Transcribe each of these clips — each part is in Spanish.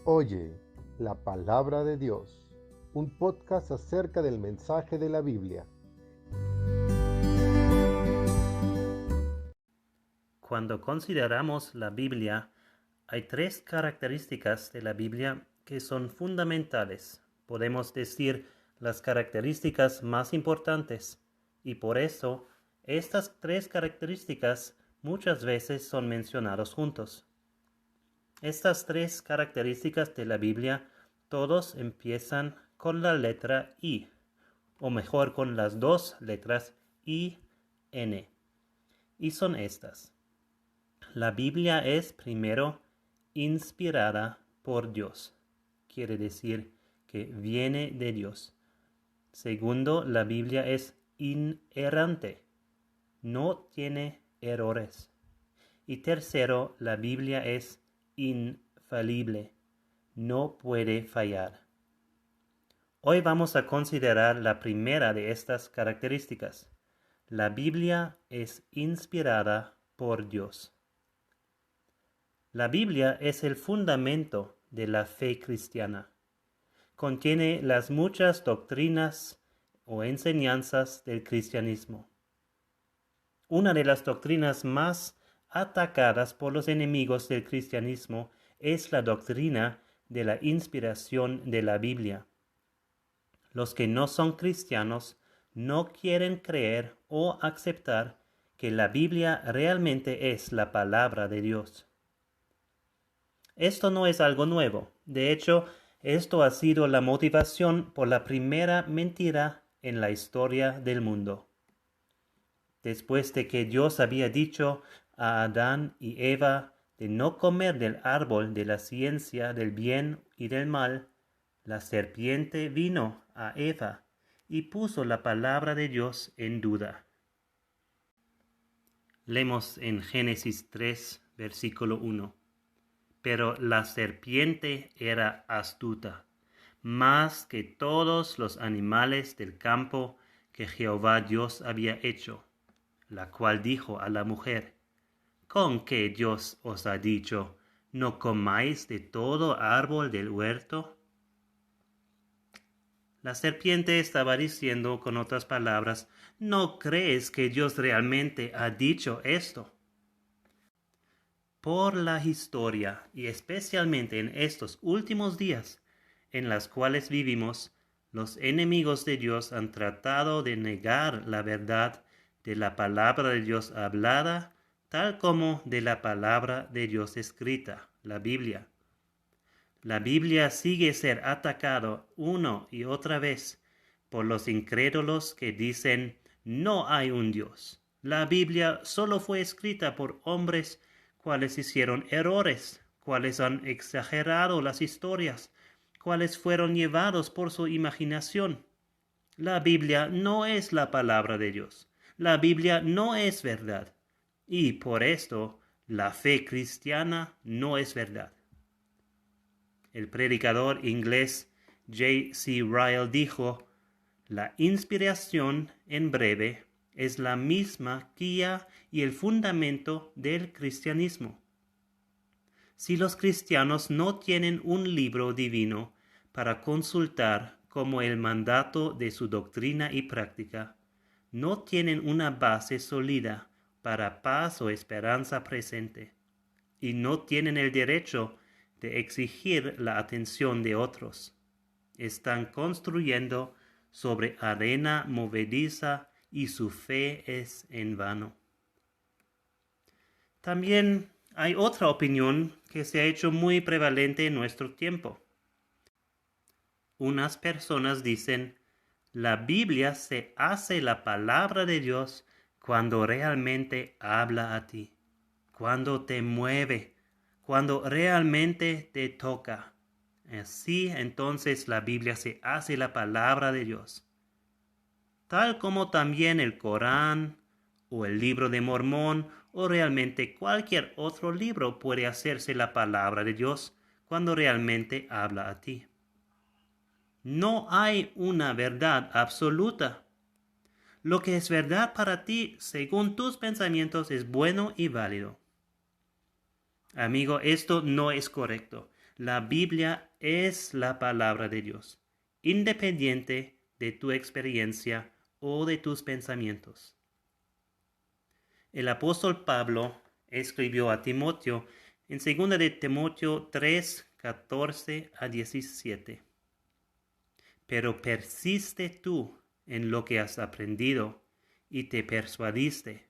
Oye, la palabra de Dios, un podcast acerca del mensaje de la Biblia. Cuando consideramos la Biblia, hay tres características de la Biblia que son fundamentales. Podemos decir las características más importantes, y por eso estas tres características muchas veces son mencionadas juntos. Estas tres características de la Biblia todos empiezan con la letra I, o mejor con las dos letras I, N. Y son estas. La Biblia es, primero, inspirada por Dios. Quiere decir que viene de Dios. Segundo, la Biblia es inerrante. No tiene errores. Y tercero, la Biblia es infalible. No puede fallar. Hoy vamos a considerar la primera de estas características. La Biblia es inspirada por Dios. La Biblia es el fundamento de la fe cristiana. Contiene las muchas doctrinas o enseñanzas del cristianismo. Una de las doctrinas más atacadas por los enemigos del cristianismo es la doctrina de la inspiración de la Biblia. Los que no son cristianos no quieren creer o aceptar que la Biblia realmente es la palabra de Dios. Esto no es algo nuevo. De hecho, esto ha sido la motivación por la primera mentira en la historia del mundo. Después de que Dios había dicho a Adán y Eva de no comer del árbol de la ciencia del bien y del mal, la serpiente vino a Eva y puso la palabra de Dios en duda. Leemos en Génesis 3, versículo 1. Pero la serpiente era astuta, más que todos los animales del campo que Jehová Dios había hecho, la cual dijo a la mujer: ¿Con qué Dios os ha dicho, no comáis de todo árbol del huerto? La serpiente estaba diciendo, con otras palabras, ¿no crees que Dios realmente ha dicho esto? Por la historia y especialmente en estos últimos días en los cuales vivimos, los enemigos de Dios han tratado de negar la verdad de la palabra de Dios hablada, tal como de la palabra de Dios escrita, la Biblia. La Biblia sigue ser atacado una y otra vez por los incrédulos que dicen no hay un Dios. La Biblia solo fue escrita por hombres cuales hicieron errores, cuales han exagerado las historias, cuales fueron llevados por su imaginación. La Biblia no es la palabra de Dios. La Biblia no es verdad. Y por esto, la fe cristiana no es verdad. El predicador inglés J.C. Ryle dijo: la inspiración, en breve, es la misma guía y el fundamento del cristianismo. Si los cristianos no tienen un libro divino para consultar como el mandato de su doctrina y práctica, no tienen una base sólida para paz o esperanza presente, y no tienen el derecho de exigir la atención de otros. Están construyendo sobre arena movediza y su fe es en vano. También hay otra opinión que se ha hecho muy prevalente en nuestro tiempo. Unas personas dicen: la Biblia se hace la palabra de Dios cuando realmente habla a ti, cuando te mueve, cuando realmente te toca. Así entonces la Biblia se hace la palabra de Dios. Tal como también el Corán o el libro de Mormón o realmente cualquier otro libro puede hacerse la palabra de Dios cuando realmente habla a ti. No hay una verdad absoluta. Lo que es verdad para ti, según tus pensamientos, es bueno y válido. Amigo, esto no es correcto. La Biblia es la palabra de Dios, independiente de tu experiencia o de tus pensamientos. El apóstol Pablo escribió a Timoteo en 2 de Timoteo 3, 14 a 17. Pero persiste tú en lo que has aprendido y te persuadiste,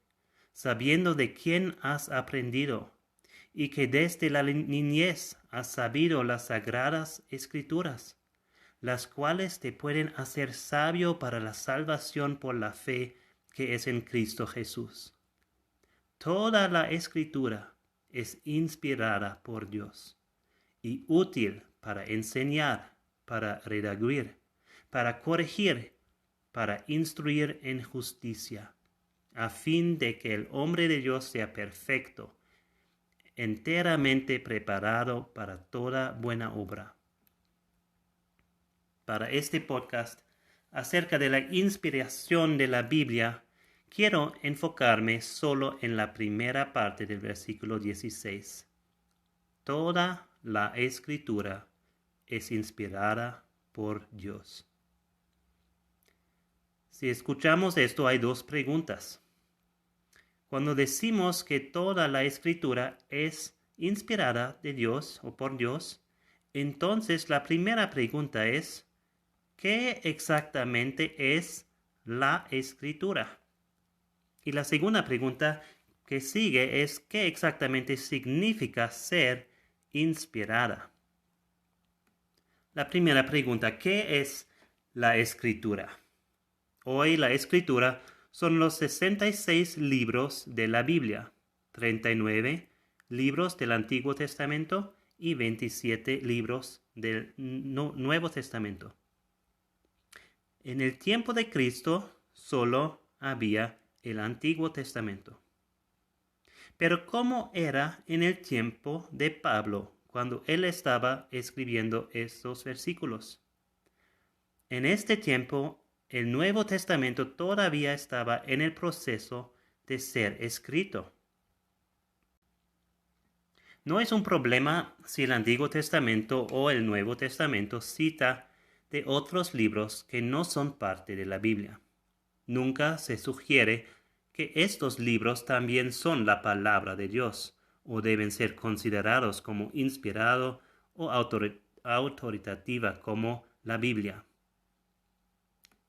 sabiendo de quién has aprendido, y que desde la niñez has sabido las sagradas escrituras, las cuales te pueden hacer sabio para la salvación por la fe que es en Cristo Jesús. Toda la escritura es inspirada por Dios y útil para enseñar, para redarguir, para corregir, para instruir en justicia, a fin de que el hombre de Dios sea perfecto, enteramente preparado para toda buena obra. Para este podcast acerca de la inspiración de la Biblia, quiero enfocarme solo en la primera parte del versículo 16. Toda la escritura es inspirada por Dios. Si escuchamos esto, hay dos preguntas. Cuando decimos que toda la escritura es inspirada de Dios o por Dios, entonces la primera pregunta es, ¿qué exactamente es la escritura? Y la segunda pregunta que sigue es, ¿qué exactamente significa ser inspirada? La primera pregunta, ¿qué es la escritura? Hoy la escritura son los 66 libros de la Biblia, 39 libros del Antiguo Testamento y 27 libros del Nuevo Testamento. En el tiempo de Cristo solo había el Antiguo Testamento. Pero ¿cómo era en el tiempo de Pablo cuando él estaba escribiendo estos versículos? En este tiempo, el Nuevo Testamento todavía estaba en el proceso de ser escrito. No es un problema si el Antiguo Testamento o el Nuevo Testamento cita de otros libros que no son parte de la Biblia. Nunca se sugiere que estos libros también son la palabra de Dios o deben ser considerados como inspirado o autoritativa como la Biblia.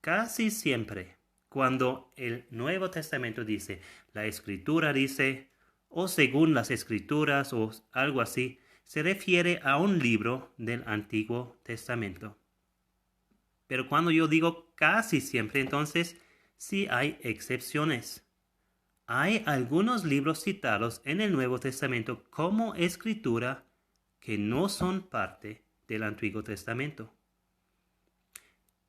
Casi siempre, cuando el Nuevo Testamento dice, la Escritura dice, o según las Escrituras o algo así, se refiere a un libro del Antiguo Testamento. Pero cuando yo digo casi siempre, entonces sí hay excepciones. Hay algunos libros citados en el Nuevo Testamento como escritura que no son parte del Antiguo Testamento.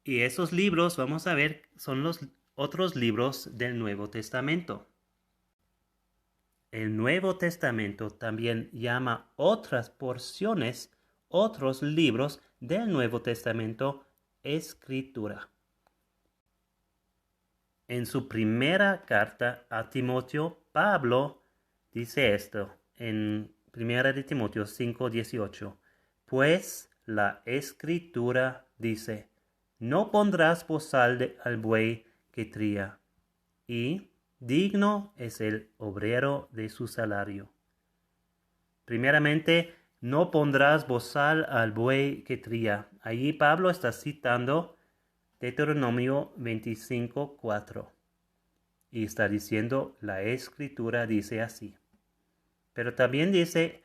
Y esos libros, vamos a ver, son los otros libros del Nuevo Testamento. El Nuevo Testamento también llama otras porciones, otros libros del Nuevo Testamento, escritura. En su primera carta a Timoteo, Pablo dice esto en 1 de Timoteo 5:18. Pues la escritura dice, no pondrás bozal al buey que tría, y digno es el obrero de su salario. Primeramente, no pondrás bozal al buey que tría. Allí Pablo está citando Deuteronomio 25:4. Y está diciendo, la escritura dice así. Pero también dice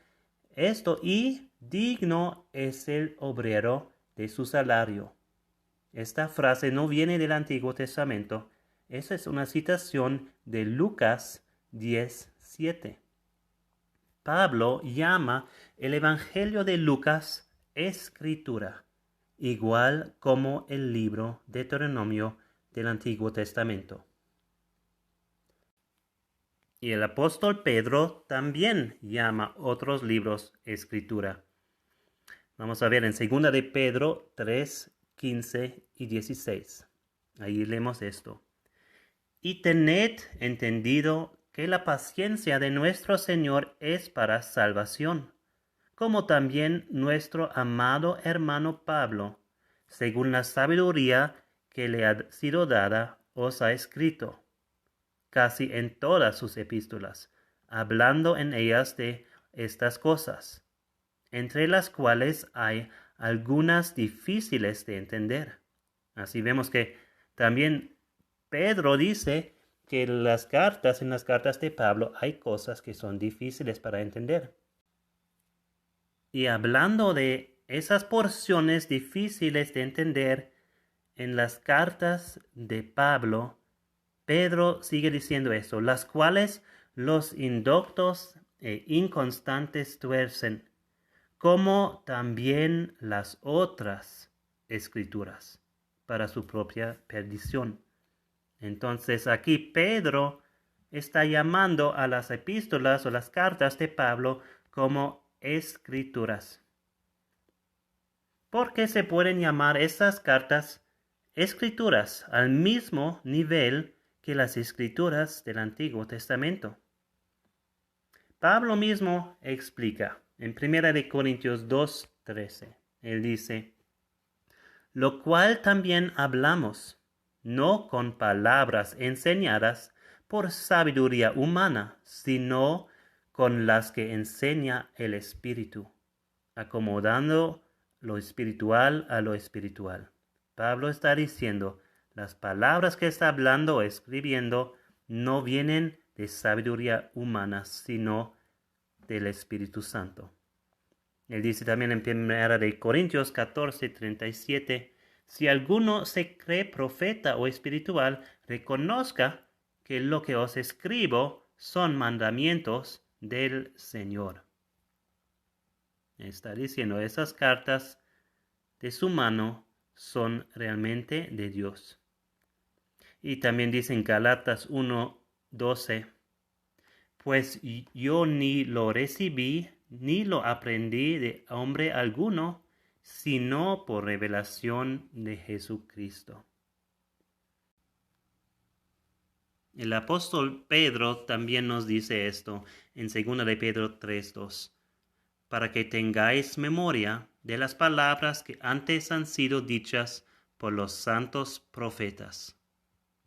esto, y digno es el obrero de su salario. Esta frase no viene del Antiguo Testamento. Esa es una citación de Lucas 10:7. Pablo llama el Evangelio de Lucas escritura, igual como el libro de Deuteronomio del Antiguo Testamento. Y el apóstol Pedro también llama otros libros escritura. Vamos a ver en 2 de Pedro 3, 15 y 16. Ahí leemos esto. Y tened entendido que la paciencia de nuestro Señor es para salvación, como también nuestro amado hermano Pablo, según la sabiduría que le ha sido dada, os ha escrito, casi en todas sus epístolas, hablando en ellas de estas cosas, entre las cuales hay algunas difíciles de entender. Así vemos que también Pedro dice que en las cartas de Pablo hay cosas que son difíciles para entender. Y hablando de esas porciones difíciles de entender en las cartas de Pablo, Pedro sigue diciendo eso, las cuales los indoctos e inconstantes tuercen, como también las otras escrituras, para su propia perdición. Entonces aquí Pedro está llamando a las epístolas o las cartas de Pablo como escrituras. ¿Por qué se pueden llamar estas cartas escrituras al mismo nivel que las escrituras del Antiguo Testamento? Pablo mismo explica en 1 Corintios 2:13. Él dice, lo cual también hablamos, no con palabras enseñadas por sabiduría humana, sino con las que enseña el Espíritu, acomodando lo espiritual a lo espiritual. Pablo está diciendo, las palabras que está hablando o escribiendo no vienen de sabiduría humana, sino del Espíritu Santo. Él dice también en 1 Corintios 14:37, si alguno se cree profeta o espiritual, reconozca que lo que os escribo son mandamientos del Señor. Está diciendo, esas cartas de su mano son realmente de Dios. Y también dice en Gálatas 1:12, pues yo ni lo recibí ni lo aprendí de hombre alguno, sino por revelación de Jesucristo. El apóstol Pedro también nos dice esto en 2 de Pedro 3:2, para que tengáis memoria de las palabras que antes han sido dichas por los santos profetas.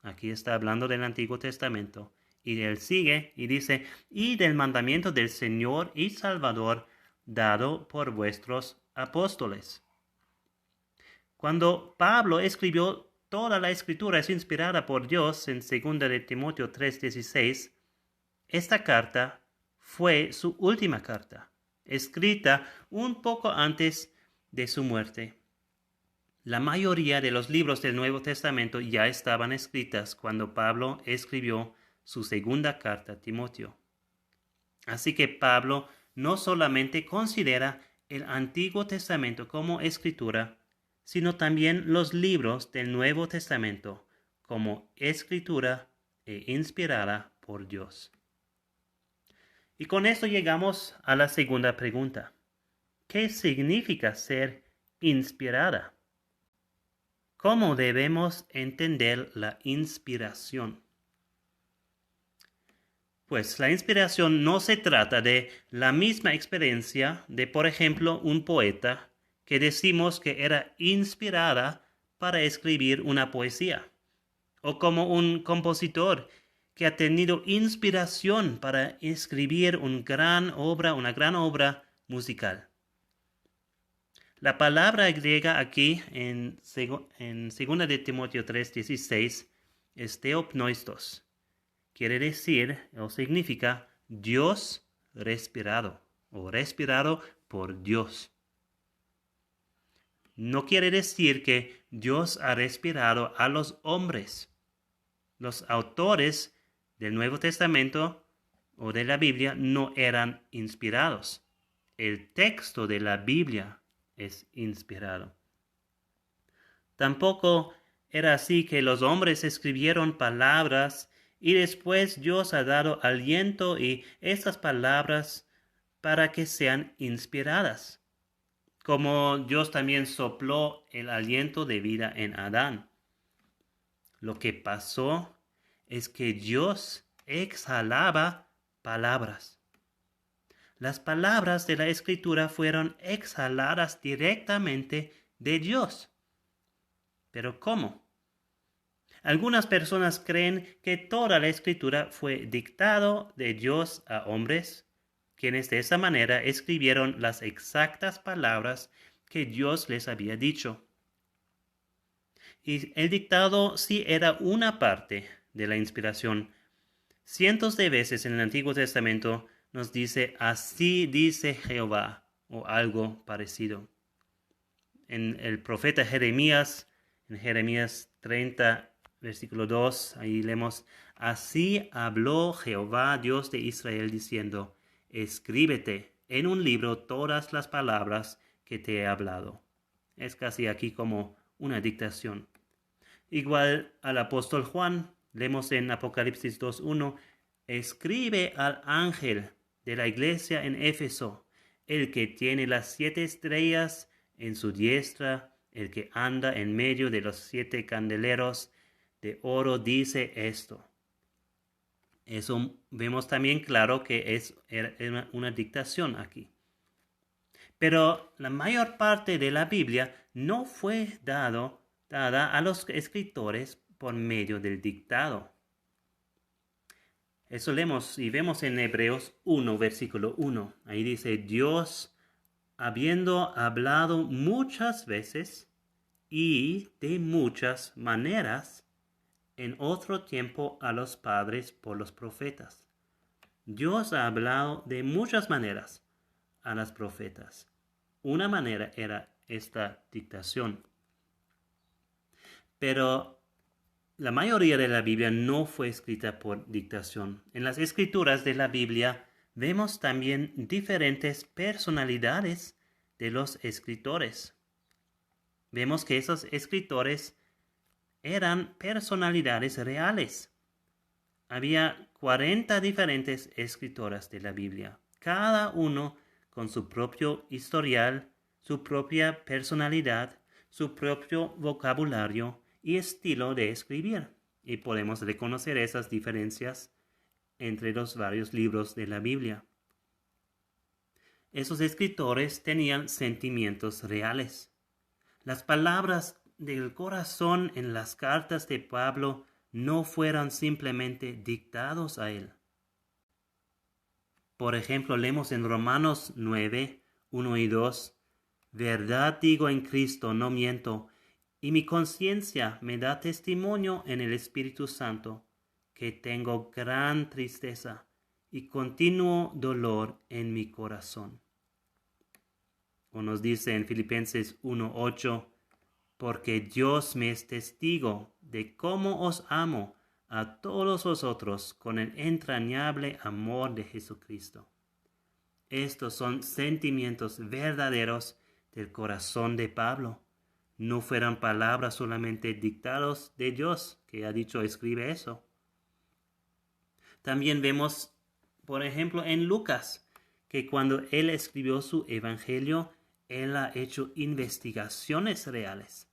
Aquí está hablando del Antiguo Testamento. Y él sigue y dice, y del mandamiento del Señor y Salvador dado por vuestros apóstoles. Cuando Pablo escribió toda la escritura es inspirada por Dios en 2 de Timoteo 3:16, esta carta fue su última carta, escrita un poco antes de su muerte. La mayoría de los libros del Nuevo Testamento ya estaban escritas cuando Pablo escribió su segunda carta a Timoteo. Así que Pablo no solamente considera el Antiguo Testamento como escritura, sino también los libros del Nuevo Testamento como escritura e inspirada por Dios. Y con esto llegamos a la segunda pregunta. ¿Qué significa ser inspirada? ¿Cómo debemos entender la inspiración? Pues la inspiración no se trata de la misma experiencia de, por ejemplo, un poeta que decimos que era inspirada para escribir una poesía, o como un compositor que ha tenido inspiración para escribir una gran obra musical. La palabra griega aquí en 2 de Timoteo 3:16 es theopneustos. Quiere decir o significa Dios respirado o respirado por Dios. No quiere decir que Dios ha respirado a los hombres. Los autores del Nuevo Testamento o de la Biblia no eran inspirados. El texto de la Biblia es inspirado. Tampoco era así que los hombres escribieron palabras y después Dios ha dado aliento y estas palabras para que sean inspiradas, como Dios también sopló el aliento de vida en Adán. Lo que pasó es que Dios exhalaba palabras. Las palabras de la Escritura fueron exhaladas directamente de Dios. ¿Pero cómo? Algunas personas creen que toda la Escritura fue dictado de Dios a hombres, quienes de esa manera escribieron las exactas palabras que Dios les había dicho. Y el dictado sí era una parte de la inspiración. Cientos de veces en el Antiguo Testamento nos dice, así dice Jehová, o algo parecido. En el profeta Jeremías, en Jeremías 30, versículo 2, ahí leemos, así habló Jehová, Dios de Israel, diciendo, escríbete en un libro todas las palabras que te he hablado. Es casi aquí como una dictación. Igual al apóstol Juan, leemos en Apocalipsis 2:1, escribe al ángel de la iglesia en Éfeso, el que tiene las 7 estrellas en su diestra, el que anda en medio de los 7 candeleros de oro, dice esto. Eso vemos también claro que era una dictación aquí. Pero la mayor parte de la Biblia no fue dada a los escritores por medio del dictado. Eso leemos y vemos en Hebreos 1, versículo 1. Ahí dice, Dios, habiendo hablado muchas veces y de muchas maneras en otro tiempo a los padres por los profetas. Dios ha hablado de muchas maneras a los profetas. Una manera era esta dictación. Pero la mayoría de la Biblia no fue escrita por dictación. En las escrituras de la Biblia vemos también diferentes personalidades de los escritores. Vemos que esos escritores eran personalidades reales. Había 40 diferentes escritoras de la Biblia, cada uno con su propio historial, su propia personalidad, su propio vocabulario y estilo de escribir. Y podemos reconocer esas diferencias entre los varios libros de la Biblia. Esos escritores tenían sentimientos reales. Las palabras del corazón en las cartas de Pablo no fueron simplemente dictados a él. Por ejemplo, leemos en Romanos 9, 1 y 2, verdad digo en Cristo, no miento, y mi conciencia me da testimonio en el Espíritu Santo, que tengo gran tristeza y continuo dolor en mi corazón. O nos dice en Filipenses 1:8, porque Dios me es testigo de cómo os amo a todos vosotros con el entrañable amor de Jesucristo. Estos son sentimientos verdaderos del corazón de Pablo. No fueron palabras solamente dictadas de Dios, que ha dicho escribe eso. También vemos, por ejemplo, en Lucas, que cuando él escribió su evangelio, él ha hecho investigaciones reales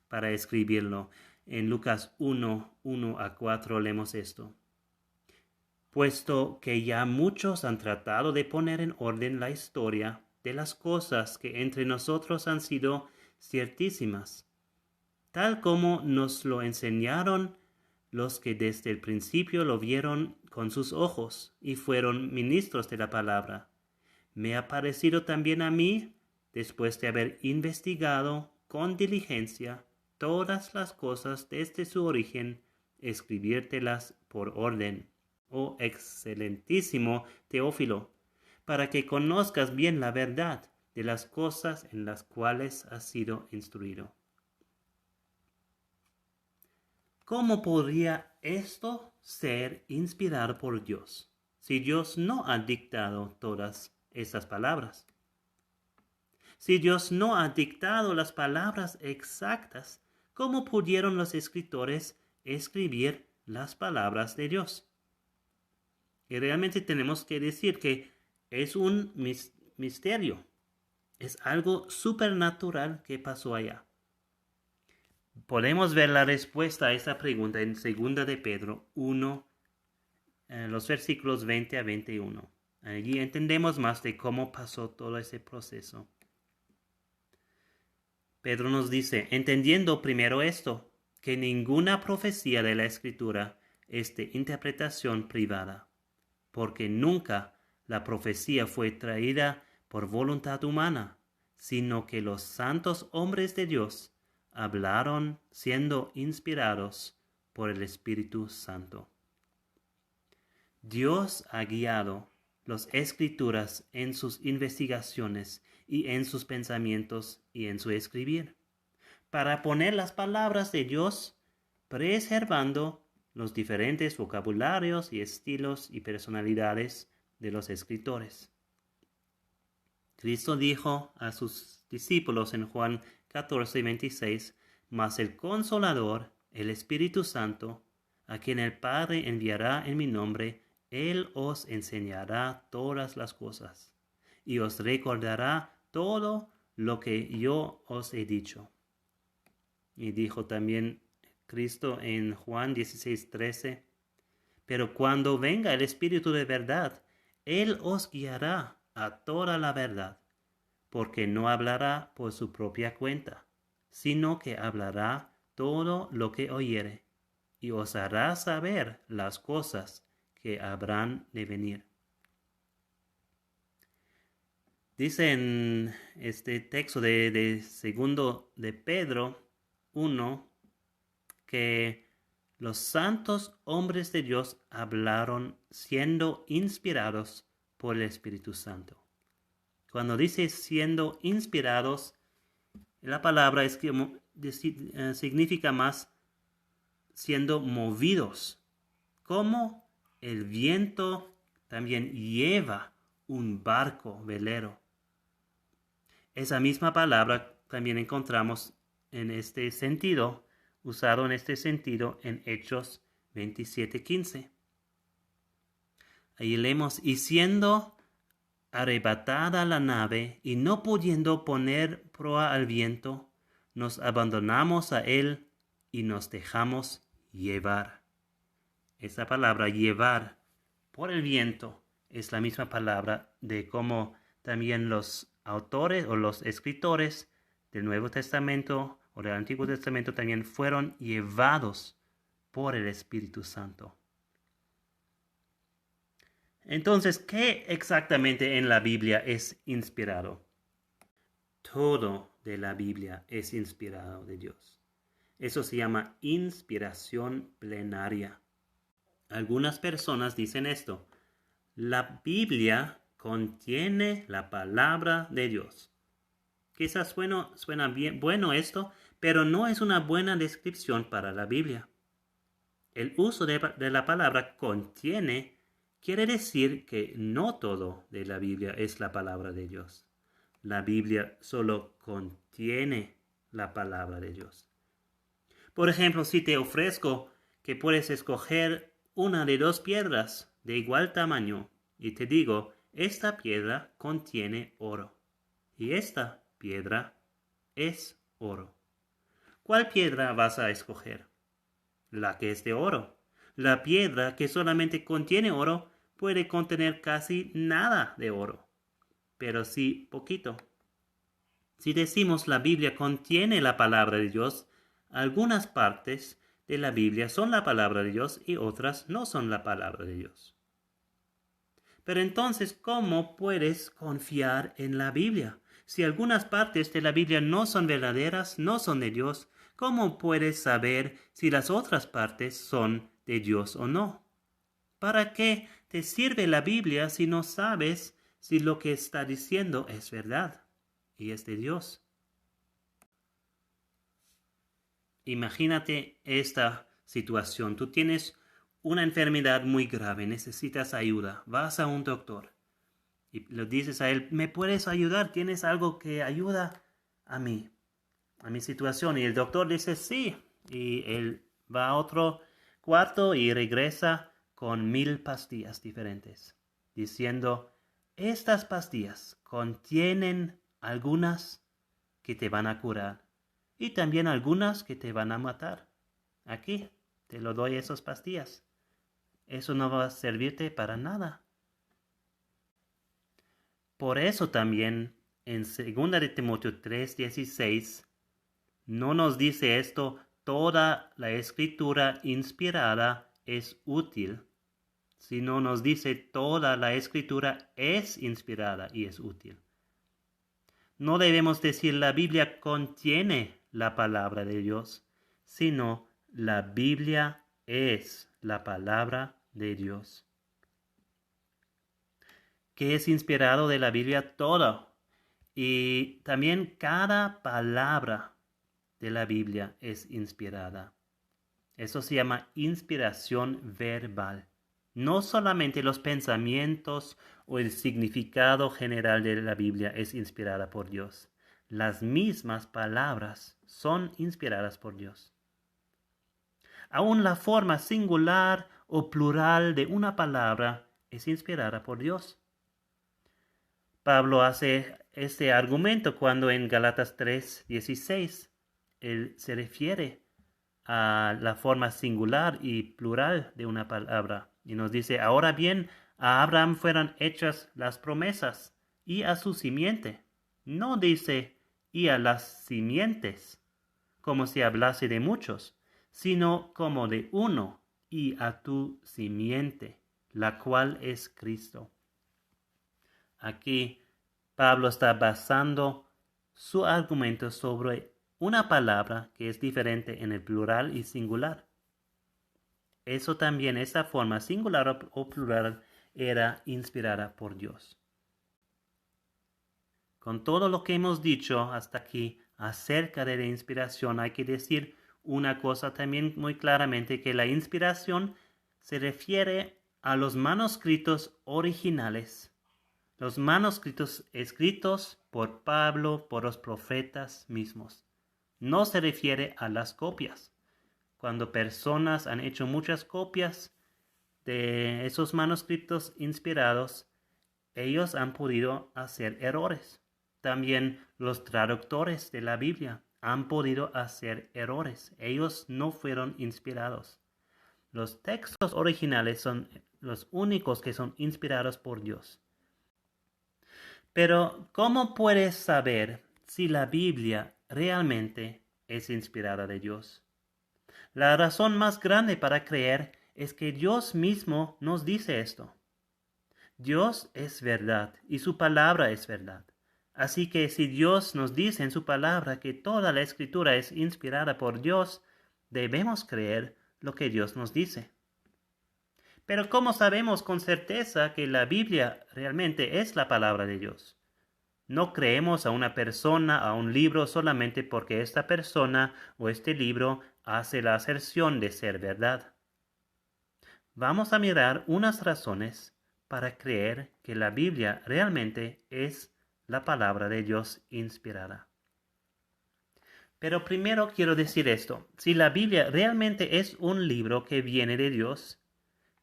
para escribirlo. En Lucas 1, 1 a 4 leemos esto. Puesto que ya muchos han tratado de poner en orden la historia de las cosas que entre nosotros han sido ciertísimas, tal como nos lo enseñaron los que desde el principio lo vieron con sus ojos y fueron ministros de la palabra. Me ha parecido también a mí, después de haber investigado con diligencia todas las cosas desde su origen, escribírtelas por orden, oh excelentísimo Teófilo, para que conozcas bien la verdad de las cosas en las cuales has sido instruido. ¿Cómo podría esto ser inspirado por Dios si Dios no ha dictado todas estas palabras? Si Dios no ha dictado las palabras exactas, ¿cómo pudieron los escritores escribir las palabras de Dios? Y realmente tenemos que decir que es un misterio. Es algo supernatural que pasó allá. Podemos ver la respuesta a esta pregunta en 2 de Pedro 1, los versículos 20 a 21. Allí entendemos más de cómo pasó todo ese proceso. Pedro nos dice, entendiendo primero esto, que ninguna profecía de la Escritura es de interpretación privada, porque nunca la profecía fue traída por voluntad humana, sino que los santos hombres de Dios hablaron siendo inspirados por el Espíritu Santo. Dios ha guiado las Escrituras en sus investigaciones y en sus pensamientos y en su escribir, para poner las palabras de Dios preservando los diferentes vocabularios y estilos y personalidades de los escritores. Cristo dijo a sus discípulos en Juan 14:26, mas el Consolador, el Espíritu Santo, a quien el Padre enviará en mi nombre, Él os enseñará todas las cosas, y os recordará todo lo que yo os he dicho. Y dijo también Cristo en Juan 16:13, pero cuando venga el Espíritu de verdad, Él os guiará a toda la verdad, porque no hablará por su propia cuenta, sino que hablará todo lo que oyere, y os hará saber las cosas que habrán de venir. Dice en este texto de segundo de Pedro 1 que los santos hombres de Dios hablaron siendo inspirados por el Espíritu Santo. Cuando dice siendo inspirados, la palabra es que significa más siendo movidos, como el viento también lleva un barco velero. Esa misma palabra también encontramos en este sentido, usado en este sentido en Hechos 27:15. Ahí leemos, y siendo arrebatada la nave y no pudiendo poner proa al viento, nos abandonamos a él y nos dejamos llevar. Esa palabra llevar por el viento es la misma palabra de cómo también los autores o los escritores del Nuevo Testamento o del Antiguo Testamento también fueron llevados por el Espíritu Santo. Entonces, ¿qué exactamente en la Biblia es inspirado? Todo de la Biblia es inspirado de Dios. Eso se llama inspiración plenaria. Algunas personas dicen esto: la Biblia contiene la palabra de Dios. Quizás suena bien bueno esto, pero no es una buena descripción para la Biblia. El uso de la palabra contiene quiere decir que no todo de la Biblia es la palabra de Dios. La Biblia solo contiene la palabra de Dios. Por ejemplo, si te ofrezco que puedes escoger una de dos piedras de igual tamaño y te digo, esta piedra contiene oro y esta piedra es oro, ¿cuál piedra vas a escoger? La que es de oro. La piedra que solamente contiene oro puede contener casi nada de oro, pero sí poquito. Si decimos la Biblia contiene la palabra de Dios, algunas partes de la Biblia son la palabra de Dios y otras no son la palabra de Dios. Pero entonces, ¿cómo puedes confiar en la Biblia? Si algunas partes de la Biblia no son verdaderas, no son de Dios, ¿cómo puedes saber si las otras partes son de Dios o no? ¿Para qué te sirve la Biblia si no sabes si lo que está diciendo es verdad y es de Dios? Imagínate esta situación. Tú tienes una enfermedad muy grave, necesitas ayuda, vas a un doctor y le dices a él, ¿me puedes ayudar? ¿Tienes algo que ayuda a mi situación? Y el doctor dice sí, y él va a otro cuarto y regresa con 1000 pastillas diferentes, diciendo, estas pastillas contienen algunas que te van a curar y también algunas que te van a matar. Aquí te lo doy esas pastillas. Eso no va a servirte para nada. Por eso también en 2 de Timoteo 3:16 no nos dice esto: toda la escritura inspirada es útil, sino nos dice: toda la escritura es inspirada y es útil. No debemos decir la Biblia contiene la palabra de Dios, sino la Biblia es la palabra de Dios. ¿Qué es inspirado de la Biblia? Todo. Y también cada palabra de la Biblia es inspirada. Eso se llama inspiración verbal. No solamente los pensamientos o el significado general de la Biblia es inspirada por Dios. Las mismas palabras son inspiradas por Dios. Aún la forma singular o plural de una palabra es inspirada por Dios. Pablo hace este argumento cuando en Gálatas 3:16 él se refiere a la forma singular y plural de una palabra. Y nos dice: ahora bien, a Abraham fueron hechas las promesas y a su simiente. No dice y a las simientes, como si hablase de muchos, sino como de uno, y a tu simiente, la cual es Cristo. Aquí Pablo está basando su argumento sobre una palabra que es diferente en el plural y singular. Eso también, esa forma singular o plural, era inspirada por Dios. Con todo lo que hemos dicho hasta aquí acerca de la inspiración, hay que decir una cosa también muy claramente: que la inspiración se refiere a los manuscritos originales. Los manuscritos escritos por Pablo, por los profetas mismos. No se refiere a las copias. Cuando personas han hecho muchas copias de esos manuscritos inspirados, ellos han podido hacer errores. También los traductores de la Biblia han podido hacer errores. Ellos no fueron inspirados. Los textos originales son los únicos que son inspirados por Dios. Pero, ¿cómo puedes saber si la Biblia realmente es inspirada de Dios? La razón más grande para creer es que Dios mismo nos dice esto. Dios es verdad y su palabra es verdad. Así que si Dios nos dice en su palabra que toda la escritura es inspirada por Dios, debemos creer lo que Dios nos dice. Pero ¿cómo sabemos con certeza que la Biblia realmente es la palabra de Dios? No creemos a una persona, a un libro, solamente porque esta persona o este libro hace la aserción de ser verdad. Vamos a mirar unas razones para creer que la Biblia realmente es la palabra de Dios inspirada. Pero primero quiero decir esto: si la Biblia realmente es un libro que viene de Dios,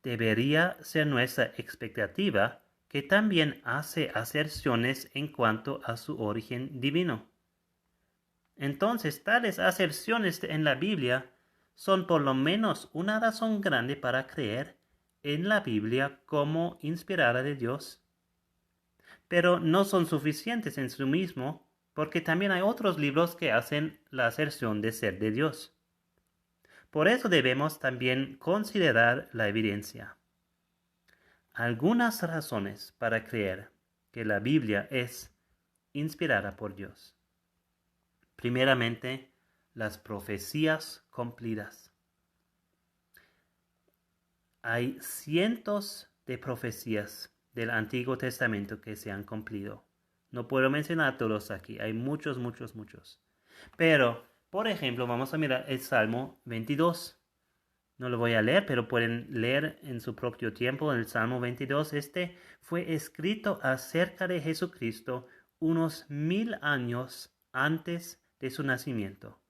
debería ser nuestra expectativa que también hace aserciones en cuanto a su origen divino. Entonces, tales aserciones en la Biblia son por lo menos una razón grande para creer en la Biblia como inspirada de Dios. Pero no son suficientes en sí mismo, porque también hay otros libros que hacen la aserción de ser de Dios. Por eso debemos también considerar la evidencia. Algunas razones para creer que la Biblia es inspirada por Dios. Primeramente, las profecías cumplidas. Hay cientos de profecías del Antiguo Testamento que se han cumplido. No puedo mencionar todos aquí, hay muchos. Pero, por ejemplo, vamos a mirar el Salmo 22. No lo voy a leer, pero pueden leer en su propio tiempo el Salmo 22. Este fue escrito acerca de Jesucristo unos 1000 años antes de su nacimiento.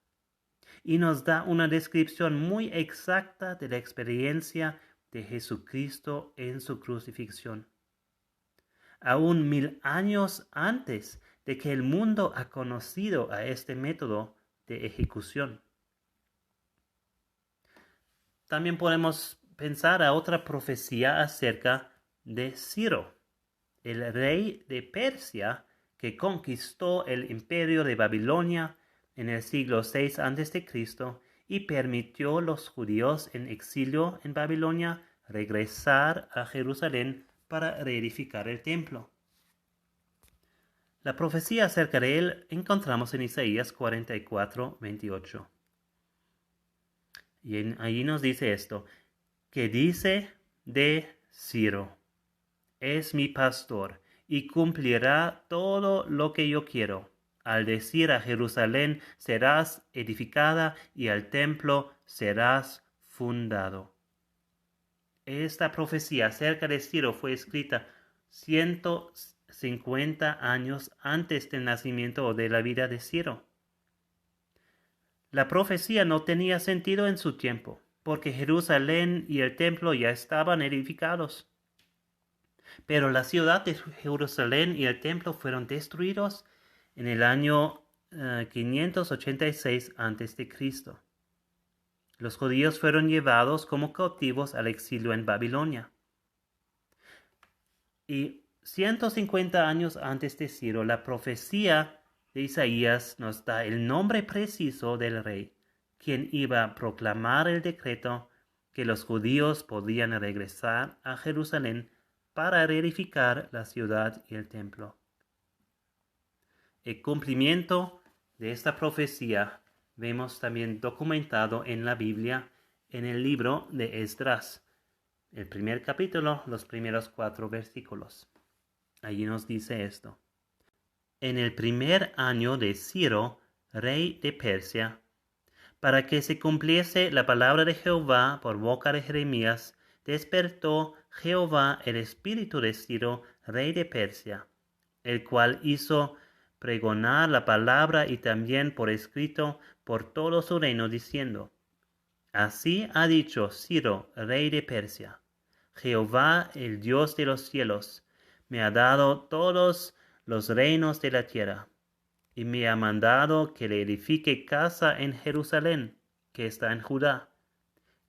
Y nos da una descripción muy exacta de la experiencia de Jesucristo en su crucifixión. Aún 1000 años antes de que el mundo ha conocido a este método de ejecución. También podemos pensar a otra profecía acerca de Ciro. el rey de Persia, que conquistó el imperio de Babilonia en el siglo VI a.C. y permitió a los judíos en exilio en Babilonia regresar a Jerusalén para reedificar el templo. La profecía acerca de él encontramos en Isaías 44, 28. Y allí nos dice esto, que dice de Ciro: es mi pastor y cumplirá todo lo que yo quiero. Al decir a Jerusalén serás edificada y al templo serás fundado. Esta profecía acerca de Ciro fue escrita 150 años antes del nacimiento o de la vida de Ciro. La profecía no tenía sentido en su tiempo, porque Jerusalén y el templo ya estaban edificados. Pero la ciudad de Jerusalén y el templo fueron destruidos en el año 586 a.C. Los judíos fueron llevados como cautivos al exilio en Babilonia. Y 150 años antes de Ciro, la profecía de Isaías nos da el nombre preciso del rey, quien iba a proclamar el decreto que los judíos podían regresar a Jerusalén para reedificar la ciudad y el templo. El cumplimiento de esta profecía vemos también documentado en la Biblia en el libro de Esdras, el primer capítulo, los primeros 4 versículos. Allí nos dice esto: en el primer año de Ciro, rey de Persia, para que se cumpliese la palabra de Jehová por boca de Jeremías, despertó Jehová el espíritu de Ciro, rey de Persia, el cual hizo pregonar la palabra y también por escrito por todo su reino, diciendo: así ha dicho Ciro, rey de Persia: Jehová, el Dios de los cielos, me ha dado todos los reinos de la tierra, y me ha mandado que le edifique casa en Jerusalén, que está en Judá.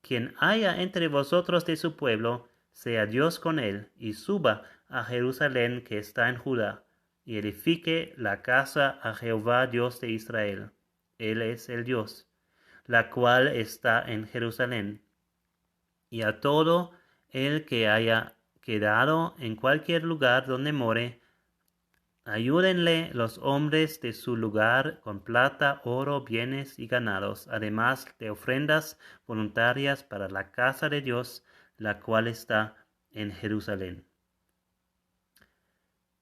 Quien haya entre vosotros de su pueblo, sea Dios con él, y suba a Jerusalén, que está en Judá, y edifique la casa a Jehová Dios de Israel. Él es el Dios, la cual está en Jerusalén. Y a todo el que haya quedado en cualquier lugar donde more, ayúdenle los hombres de su lugar con plata, oro, bienes y ganados, además de ofrendas voluntarias para la casa de Dios, la cual está en Jerusalén.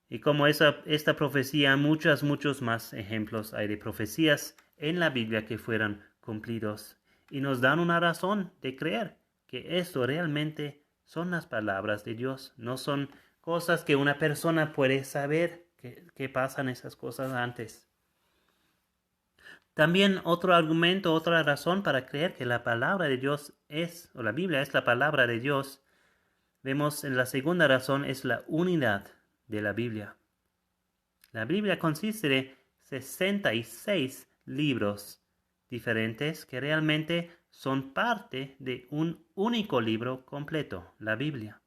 Y como esta profecía, muchos más ejemplos hay de profecías en la Biblia que fueron cumplidos y nos dan una razón de creer que esto realmente son las palabras de Dios, no son cosas que una persona puede saber que pasan esas cosas antes. También otro argumento, otra razón para creer que la palabra de Dios o la Biblia es la palabra de Dios, vemos en la segunda razón, es la unidad de la Biblia. La Biblia consiste de 66 libros diferentes que realmente son parte de un único libro completo, la Biblia.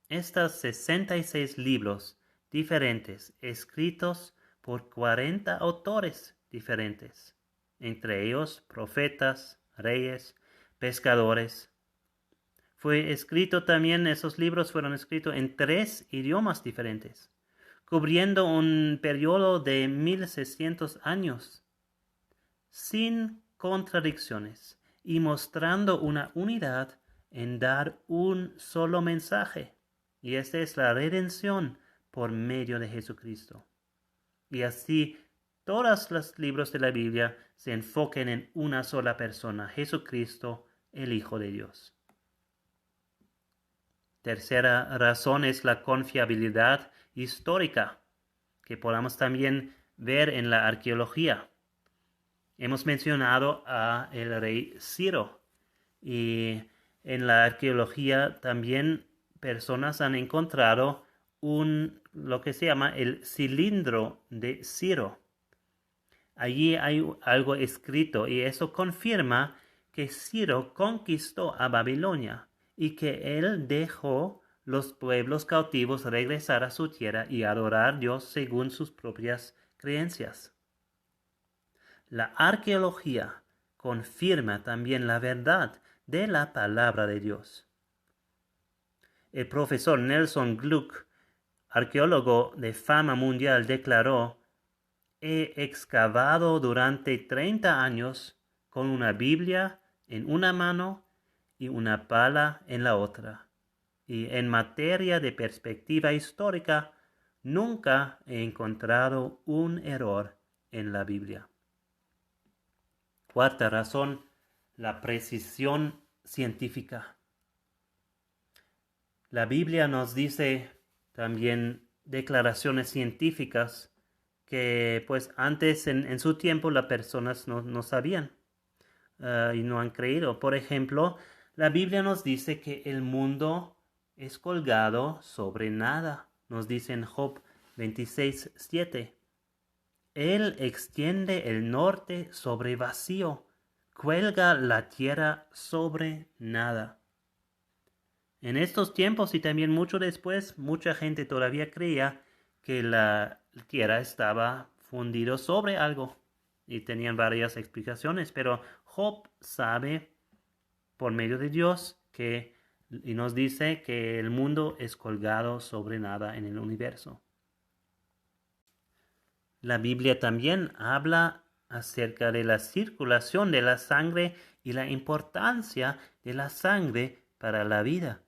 Estos 66 libros diferentes, escritos por 40 autores diferentes, entre ellos profetas, reyes, pescadores. Esos libros fueron escritos en 3 idiomas diferentes, cubriendo un periodo de 1600 años, sin contradicciones y mostrando una unidad en dar un solo mensaje. Y esta es la redención por medio de Jesucristo. Y así todos los libros de la Biblia se enfoquen en una sola persona, Jesucristo, el Hijo de Dios. Tercera razón es la confiabilidad histórica, que podamos también ver en la arqueología. Hemos mencionado a el rey Ciro, y en la arqueología también personas han encontrado lo que se llama el cilindro de Ciro. Allí hay algo escrito y eso confirma que Ciro conquistó a Babilonia y que él dejó los pueblos cautivos regresar a su tierra y adorar a Dios según sus propias creencias. La arqueología confirma también la verdad de la palabra de Dios. El profesor Nelson Gluck, arqueólogo de fama mundial, declaró: he excavado durante 30 años con una Biblia en una mano y una pala en la otra. Y en materia de perspectiva histórica, nunca he encontrado un error en la Biblia. Cuarta razón, la precisión científica. La Biblia nos dice también declaraciones científicas que pues antes en su tiempo las personas no sabían y no han creído. Por ejemplo, la Biblia nos dice que el mundo es colgado sobre nada. Nos dice en Job 26:7. Él extiende el norte sobre vacío, cuelga la tierra sobre nada. En estos tiempos y también mucho después, mucha gente todavía creía que la tierra estaba fundido sobre algo y tenían varias explicaciones, pero Job sabe por medio de Dios y nos dice que el mundo es colgado sobre nada en el universo. La Biblia también habla acerca de la circulación de la sangre y la importancia de la sangre para la vida.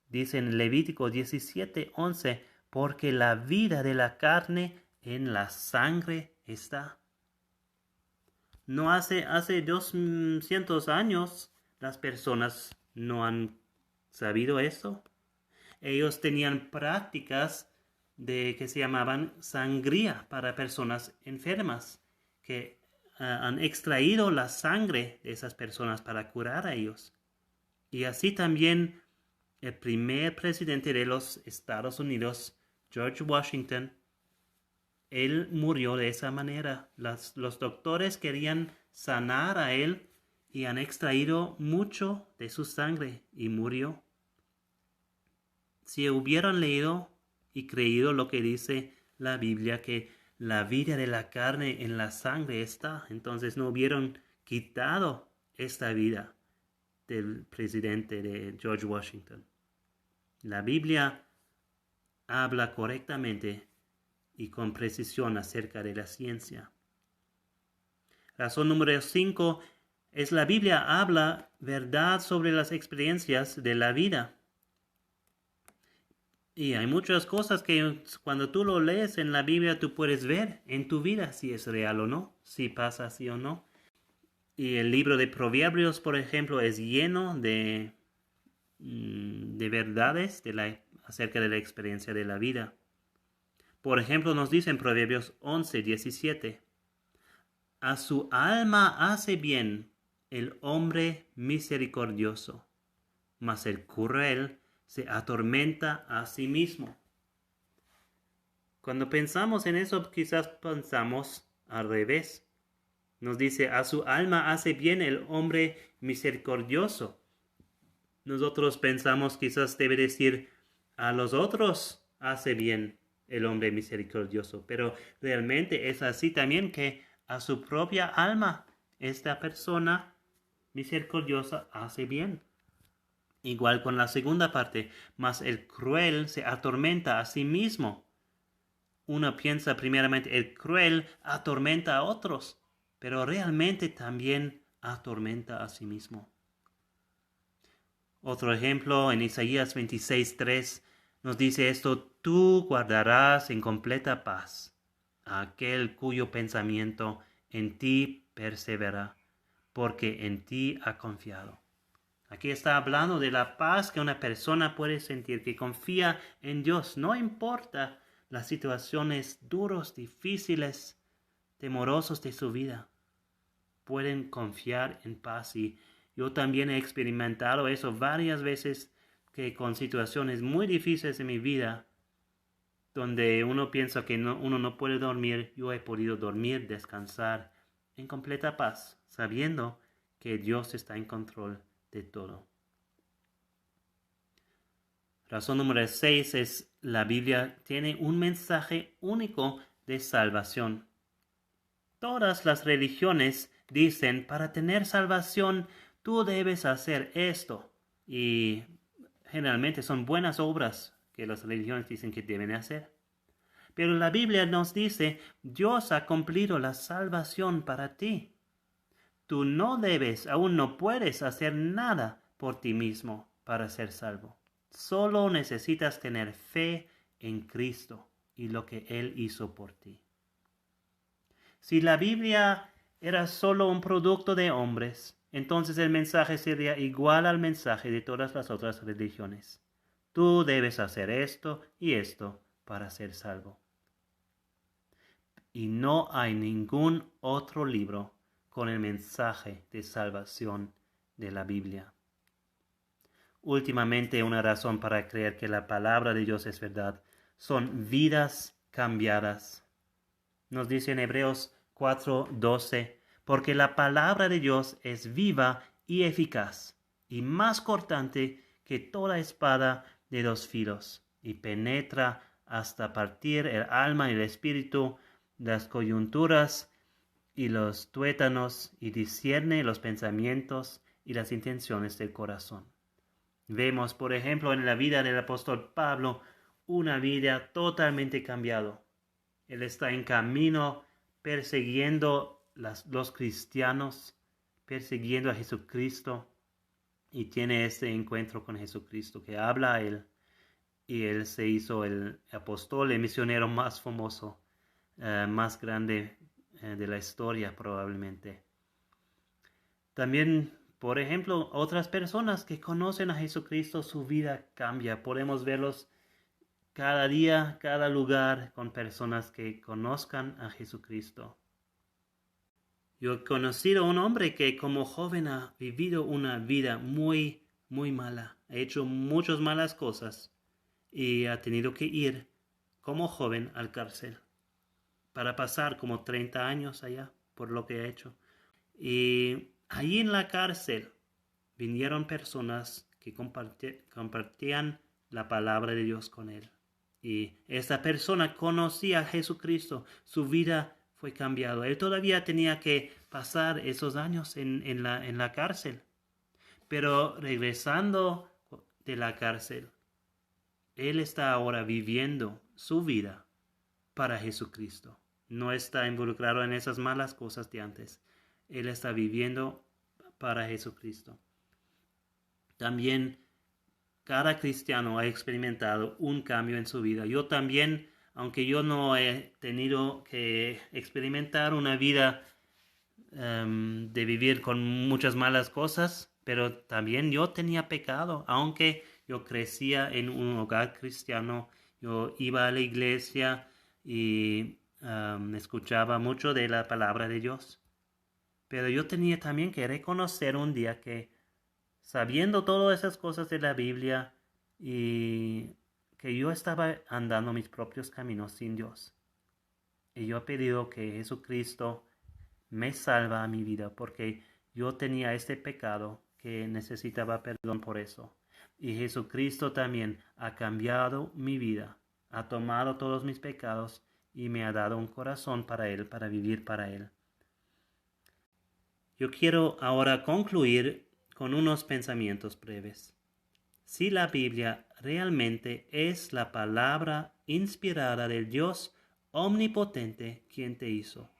Dice en Levítico 17:11, porque la vida de la carne en la sangre está. No hace 200 años las personas no han sabido eso. Ellos tenían prácticas que se llamaban sangría para personas enfermas, que han extraído la sangre de esas personas para curar a ellos. Y así también el primer presidente de los Estados Unidos, George Washington, él murió de esa manera. Los doctores querían sanar a él y han extraído mucho de su sangre y murió. Si hubieran leído y creído lo que dice la Biblia, que la vida de la carne en la sangre está, entonces no hubieran quitado esta vida del presidente de George Washington. La Biblia habla correctamente y con precisión acerca de la ciencia. Razón número 5 es la Biblia habla verdad sobre las experiencias de la vida. Y hay muchas cosas que cuando tú lo lees en la Biblia tú puedes ver en tu vida si es real o no, si pasa así o no. Y el libro de Proverbios, por ejemplo, es lleno de verdades acerca de la experiencia de la vida. Por ejemplo, nos dice en Proverbios 11:17, a su alma hace bien el hombre misericordioso, mas el cruel se atormenta a sí mismo. Cuando pensamos en eso, quizás pensamos al revés. Nos dice, a su alma hace bien el hombre misericordioso. Nosotros pensamos, quizás debe decir, a los otros hace bien el hombre misericordioso. Pero realmente es así también, que a su propia alma esta persona misericordiosa hace bien. Igual con la segunda parte, mas el cruel se atormenta a sí mismo. Uno piensa primeramente, el cruel atormenta a otros, pero realmente también atormenta a sí mismo. Otro ejemplo, en Isaías 26:3 nos dice esto: tú guardarás en completa paz a aquel cuyo pensamiento en ti persevera, porque en ti ha confiado. Aquí está hablando de la paz que una persona puede sentir, que confía en Dios. No importa las situaciones duras, difíciles, temorosos de su vida. Pueden confiar en paz. Y yo también he experimentado eso varias veces, que con situaciones muy difíciles en mi vida, donde uno piensa que uno no puede dormir, yo he podido dormir, descansar en completa paz, sabiendo que Dios está en control de todo. Razón número 6 es la Biblia tiene un mensaje único de salvación. Todas las religiones dicen, para tener salvación, tú debes hacer esto. Y generalmente son buenas obras que las religiones dicen que deben hacer. Pero la Biblia nos dice, Dios ha cumplido la salvación para ti. Tú no debes, aún no puedes hacer nada por ti mismo para ser salvo. Solo necesitas tener fe en Cristo y lo que Él hizo por ti. Si la Biblia era solo un producto de hombres, entonces el mensaje sería igual al mensaje de todas las otras religiones. Tú debes hacer esto y esto para ser salvo. Y no hay ningún otro libro con el mensaje de salvación de la Biblia. Últimamente, una razón para creer que la palabra de Dios es verdad son vidas cambiadas. Nos dice en Hebreos 4:12, porque la palabra de Dios es viva y eficaz, y más cortante que toda espada de 2 filos, y penetra hasta partir el alma y el espíritu, las coyunturas y los tuétanos, y discierne los pensamientos y las intenciones del corazón. Vemos, por ejemplo, en la vida del apóstol Pablo, una vida totalmente cambiada. Él está en camino persiguiendo los cristianos, persiguiendo a Jesucristo, y tiene este encuentro con Jesucristo que habla a él, y él se hizo el apóstol, el misionero más famoso, más grande de la historia probablemente. También, por ejemplo, otras personas que conocen a Jesucristo, su vida cambia. Podemos verlos cada día, cada lugar, con personas que conozcan a Jesucristo. Yo he conocido a un hombre que como joven ha vivido una vida muy, muy mala. Ha hecho muchas malas cosas y ha tenido que ir como joven al cárcel para pasar como 30 años allá por lo que ha hecho. Y allí en la cárcel vinieron personas que compartían la palabra de Dios con él. Y esta persona conocía a Jesucristo, su vida fue cambiada. Él todavía tenía que pasar esos años en la cárcel. Pero regresando de la cárcel, él está ahora viviendo su vida para Jesucristo. No está involucrado en esas malas cosas de antes. Él está viviendo para Jesucristo. También cada cristiano ha experimentado un cambio en su vida. Yo también, aunque yo no he tenido que experimentar una vida de vivir con muchas malas cosas, pero también yo tenía pecado, aunque yo crecía en un hogar cristiano, yo iba a la iglesia y escuchaba mucho de la palabra de Dios. Pero yo tenía también que reconocer un día que, sabiendo todas esas cosas de la Biblia, y que yo estaba andando mis propios caminos sin Dios. Y yo he pedido que Jesucristo me salva a mi vida porque yo tenía este pecado que necesitaba perdón por eso. Y Jesucristo también ha cambiado mi vida, ha tomado todos mis pecados y me ha dado un corazón para Él, para vivir para Él. Yo quiero ahora concluir con unos pensamientos breves. Si la Biblia realmente es la palabra inspirada del Dios omnipotente quien te hizo,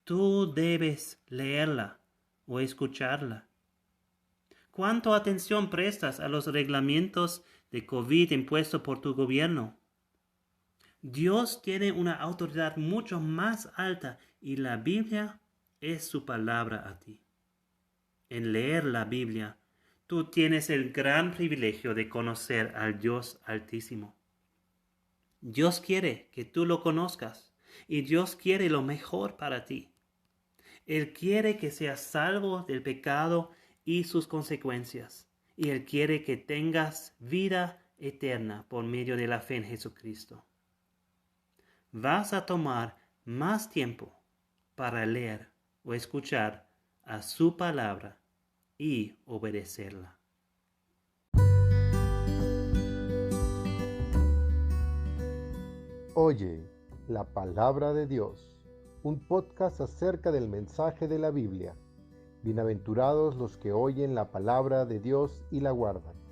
tú debes leerla o escucharla. ¿Cuánta atención prestas a los reglamentos de COVID impuestos por tu gobierno? Dios tiene una autoridad mucho más alta y la Biblia es su palabra a ti. En leer la Biblia, tú tienes el gran privilegio de conocer al Dios Altísimo. Dios quiere que tú lo conozcas y Dios quiere lo mejor para ti. Él quiere que seas salvo del pecado y sus consecuencias. Y Él quiere que tengas vida eterna por medio de la fe en Jesucristo. Vas a tomar más tiempo para leer o escuchar a su palabra y obedecerla. Oye la palabra de Dios, un podcast acerca del mensaje de la Biblia. Bienaventurados los que oyen la palabra de Dios y la guardan.